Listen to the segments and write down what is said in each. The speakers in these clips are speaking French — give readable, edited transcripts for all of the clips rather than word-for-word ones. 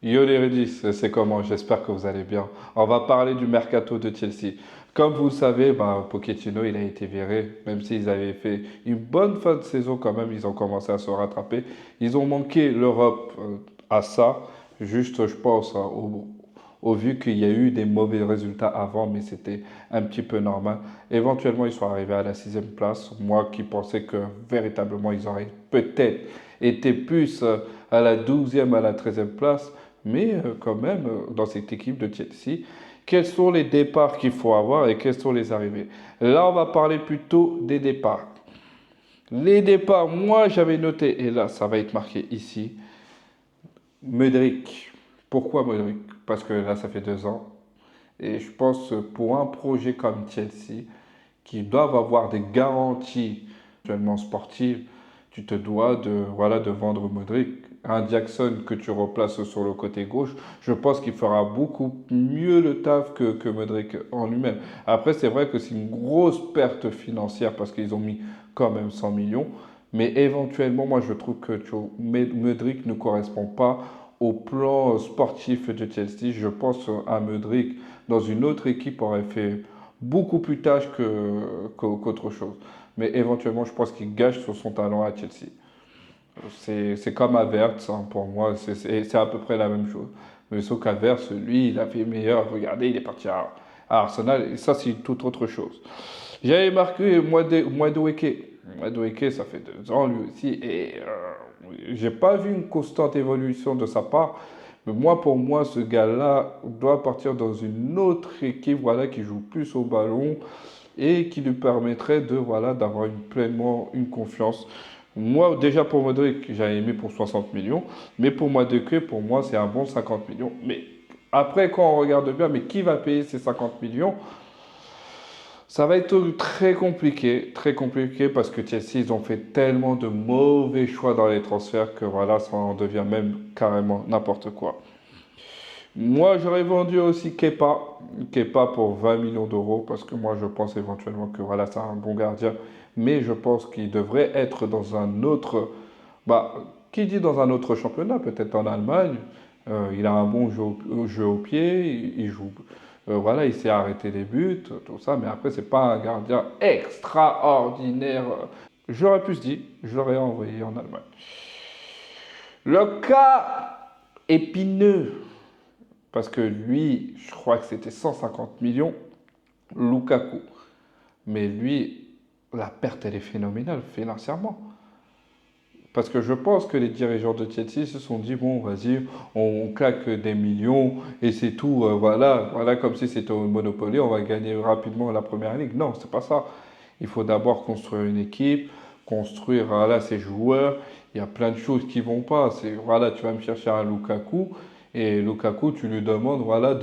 Yo les Redis, c'est comment? J'espère que vous allez bien. On va parler du mercato de Chelsea. Comme vous le savez, Pochettino, il a été viré, même s'ils avaient fait une bonne fin de saison quand même, ils ont commencé à se rattraper. Ils ont manqué l'Europe à ça, juste je pense, hein, au vu qu'il y a eu des mauvais résultats avant, mais c'était un petit peu normal. Éventuellement, ils sont arrivés à la sixième place. Moi qui pensais que véritablement, ils auraient peut-être été plus à la douzième, à la treizième place. Mais quand même, dans cette équipe de Chelsea, quels sont les départs qu'il faut avoir et quelles sont les arrivées? Là, on va parler plutôt des départs. Les départs, moi j'avais noté, et là ça va être marqué ici, Mudryk. Pourquoi Mudryk? Parce que là ça fait 2 ans. Et je pense pour un projet comme Chelsea, qui doivent avoir des garanties actuellement sportives, tu te dois de vendre Modric. Un Jackson que tu replaces sur le côté gauche, je pense qu'il fera beaucoup mieux le taf que Modric en lui-même. Après, c'est vrai que c'est une grosse perte financière parce qu'ils ont mis quand même 100 millions. Mais éventuellement, moi, je trouve que Modric ne correspond pas au plan sportif de Chelsea. Je pense à Modric dans une autre équipe aurait fait beaucoup plus tâche qu'autre chose. Mais éventuellement, je pense qu'il gâche sur son talent à Chelsea. C'est comme Havertz, hein, pour moi, c'est à peu près la même chose. Mais sauf qu'Havertz, lui, il a fait meilleur. Regardez, il est parti à Arsenal, et ça, c'est toute autre chose. J'avais marqué Madueke. Madueke, ça fait 2 ans, lui aussi, et j'ai pas vu une constante évolution de sa part. Mais moi, pour moi, ce gars-là doit partir dans une autre équipe, voilà, qui joue plus au ballon et qui lui permettrait d'avoir pleinement une confiance. Moi, déjà pour Modric, j'avais aimé pour 60 millions, mais pour Madueke, pour moi, c'est un bon 50 millions. Mais après, quand on regarde bien, mais qui va payer ces 50 millions? Ça va être très compliqué parce que Chelsea, ils ont fait tellement de mauvais choix dans les transferts que voilà, ça en devient même carrément n'importe quoi. Moi, j'aurais vendu aussi Kepa pour 20 millions d'euros parce que moi, je pense éventuellement que voilà, c'est un bon gardien, mais je pense qu'il devrait être dans un autre, bah, qui dit dans un autre championnat, peut-être en Allemagne. Il a un bon jeu au pied, il joue, voilà, il sait arrêter les buts, tout ça, mais après, c'est pas un gardien extraordinaire. J'aurais pu se dire, je l'aurais envoyé en Allemagne. Le cas épineux, parce que lui, je crois que c'était 150 millions, Lukaku. Mais lui, la perte, elle est phénoménale financièrement. Parce que je pense que les dirigeants de Chelsea se sont dit, bon, vas-y, on claque des millions et c'est tout, voilà, comme si c'était au Monopoly, on va gagner rapidement la première ligue. Non, c'est pas ça. Il faut d'abord construire une équipe, construire, voilà, ses joueurs. Il y a plein de choses qui vont pas. C'est, voilà, tu vas me chercher un Lukaku et Lukaku, tu lui demandes, voilà,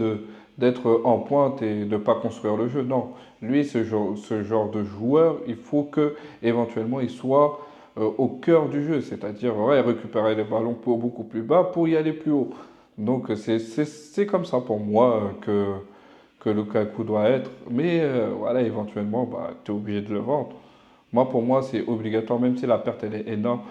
d'être en pointe et de ne pas construire le jeu. Non, lui, ce genre de joueur, il faut que éventuellement il soit au cœur du jeu, c'est-à-dire ouais, récupérer les ballons pour beaucoup plus bas pour y aller plus haut. Donc c'est comme ça pour moi que Lukaku doit être. Mais voilà, éventuellement, tu es obligé de le vendre. Moi, pour moi, c'est obligatoire, même si la perte elle est énorme.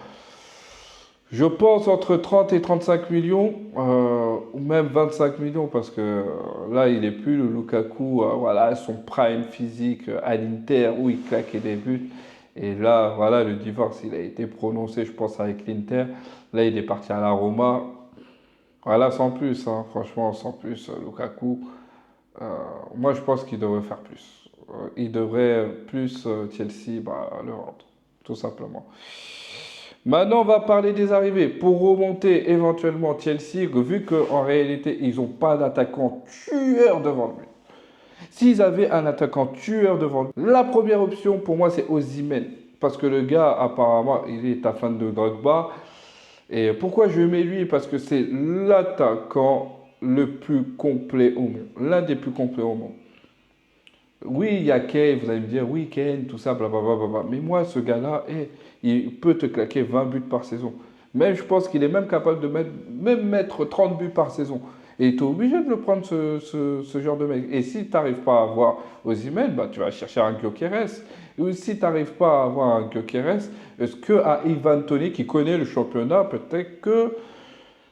Je pense entre 30 et 35 millions, ou même 25 millions, parce que là, il n'est plus le Lukaku, voilà, son prime physique à l'Inter, où il claquait des buts. Et là, voilà, le divorce, il a été prononcé, je pense, avec l'Inter. Là, il est parti à la Roma. Voilà, sans plus, hein, franchement, sans plus, Lukaku. euh, Moi, je pense qu'il devrait faire plus. Il devrait plus, Chelsea, le rendre, tout simplement. Maintenant, on va parler des arrivées. Pour remonter éventuellement Chelsea, vu qu'en réalité, ils n'ont pas d'attaquant tueur devant lui. S'ils avaient un attaquant tueur devant lui, la première option pour moi, c'est Osimhen. Parce que le gars, apparemment, il est un fan de Drogba. Et pourquoi je mets lui? Parce que c'est l'attaquant le plus complet au monde. L'un des plus complets au monde. Oui, il y a Kane, vous allez me dire, oui, Kane, tout ça, blablabla. Mais moi, ce gars-là, il peut te claquer 20 buts par saison. Même, je pense qu'il est même capable de mettre 30 buts par saison. Et tu es obligé de le prendre, ce genre de mec. Et si tu n'arrives pas à avoir Osimhen, tu vas chercher un Gyökeres. Ou si tu n'arrives pas à avoir un Gyökeres, est-ce qu'un Ivan Toney qui connaît le championnat, peut-être que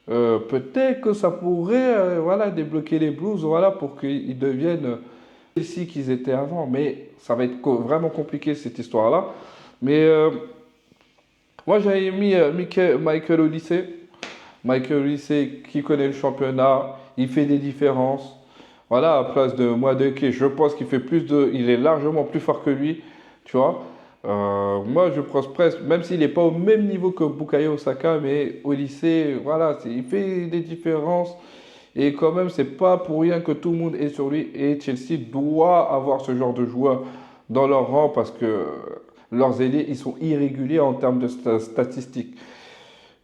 peut-être que ça pourrait voilà, débloquer les Blues voilà, pour qu'ils deviennent ici qu'ils étaient avant. Mais ça va être vraiment compliqué cette histoire-là. Mais moi, j'avais mis Michael Olise. Michael Olise qui connaît le championnat, il fait des différences. Voilà, à place de Madueke, je pense qu'il fait plus de. Il est largement plus fort que lui, tu vois. Moi, je pense presque, même s'il n'est pas au même niveau que Bukayo Osaka, mais au lycée, voilà, il fait des différences. Et quand même, c'est pas pour rien que tout le monde est sur lui. Et Chelsea doit avoir ce genre de joueurs dans leur rang parce que leurs ailiers, ils sont irréguliers en termes de statistiques.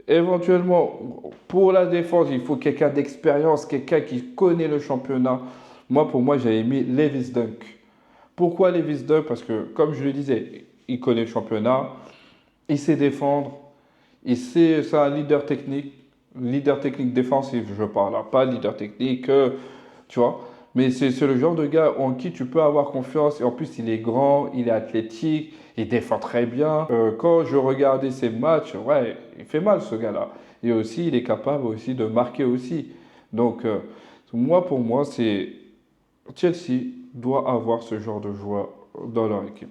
Éventuellement, pour la défense, il faut quelqu'un d'expérience, quelqu'un qui connaît le championnat. Moi, pour moi, j'avais mis Lewis Dunk. Pourquoi Lewis Dunk? Parce que, comme je le disais, il connaît le championnat, il sait défendre, c'est un leader technique défensif, je parle, hein, pas leader technique, tu vois. Mais c'est le genre de gars en qui tu peux avoir confiance. Et en plus, il est grand, il est athlétique, il défend très bien. Quand je regardais ses matchs, ouais, il fait mal ce gars-là. Et aussi, il est capable aussi de marquer aussi. Donc, moi, pour moi, c'est Chelsea doit avoir ce genre de joueur dans leur équipe.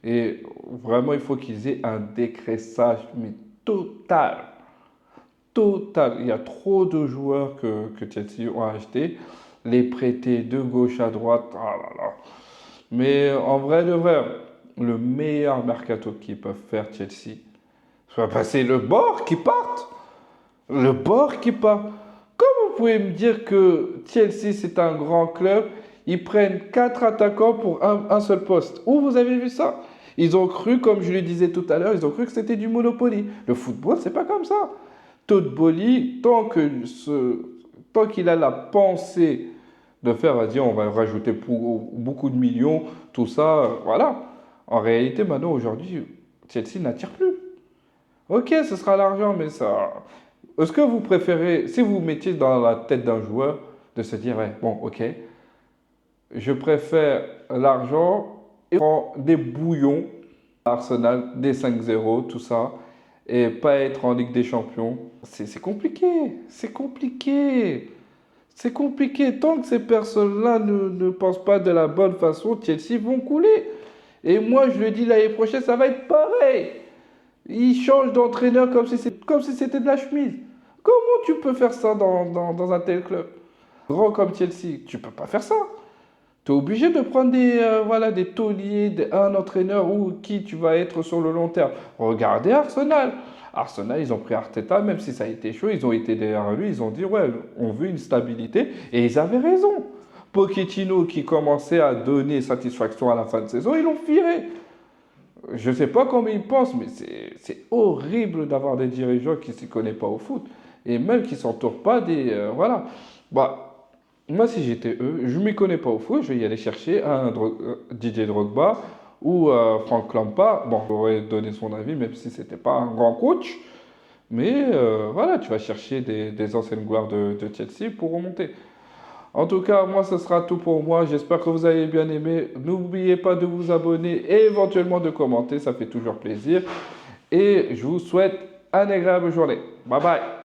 Et vraiment, il faut qu'ils aient un décressage, mais total. Total. Il y a trop de joueurs que Chelsea ont achetés. Les prêter de gauche à droite. Ah là là. Mais en vrai de vrai, le meilleur mercato qu'ils peuvent faire Chelsea, c'est le bord qui parte. Le bord qui part. Comment vous pouvez me dire que Chelsea, c'est un grand club? Ils prennent 4 attaquants pour un seul poste. Où vous avez vu ça? Ils ont cru, comme je le disais tout à l'heure, ils ont cru que c'était du Monopoly. Le football, c'est pas comme ça. Todd Bowley, tant qu'il a la pensée de faire, vas-y, on va rajouter beaucoup de millions, tout ça, voilà. En réalité, maintenant, aujourd'hui, Chelsea n'attire plus. Ok, ce sera l'argent, mais ça. Est-ce que vous préférez, si vous vous mettiez dans la tête d'un joueur, de se dire, ouais, bon, ok, je préfère l'argent et prendre des bouillons, Arsenal, des 5-0, tout ça, et pas être en Ligue des Champions, c'est compliqué, c'est compliqué. C'est compliqué. Tant que ces personnes-là ne pensent pas de la bonne façon, Chelsea vont couler. Et moi, je le dis l'année prochaine, ça va être pareil. Ils changent d'entraîneur comme si c'était de la chemise. Comment tu peux faire ça dans un tel club? Grand comme Chelsea, tu peux pas faire ça. Tu es obligé de prendre voilà, des tauliers, un entraîneur ou qui tu vas être sur le long terme. Regardez Arsenal. Arsenal, ils ont pris Arteta, même si ça a été chaud, ils ont été derrière lui, ils ont dit, ouais, on veut une stabilité. Et ils avaient raison. Pochettino, qui commençait à donner satisfaction à la fin de saison, ils l'ont viré. Je ne sais pas comment ils pensent, mais c'est horrible d'avoir des dirigeants qui ne s'y connaissent pas au foot. Et même qui ne s'entourent pas des... voilà. Bah, moi, si j'étais eux, je ne m'y connais pas au foot, je vais y aller chercher Didier Drogba ou Frank Lampard. Bon, j'aurais donné son avis, même si ce n'était pas un grand coach. Mais voilà, tu vas chercher des anciennes gloires de Chelsea pour remonter. En tout cas, moi, ce sera tout pour moi. J'espère que vous avez bien aimé. N'oubliez pas de vous abonner et éventuellement de commenter, ça fait toujours plaisir. Et je vous souhaite une agréable journée. Bye bye.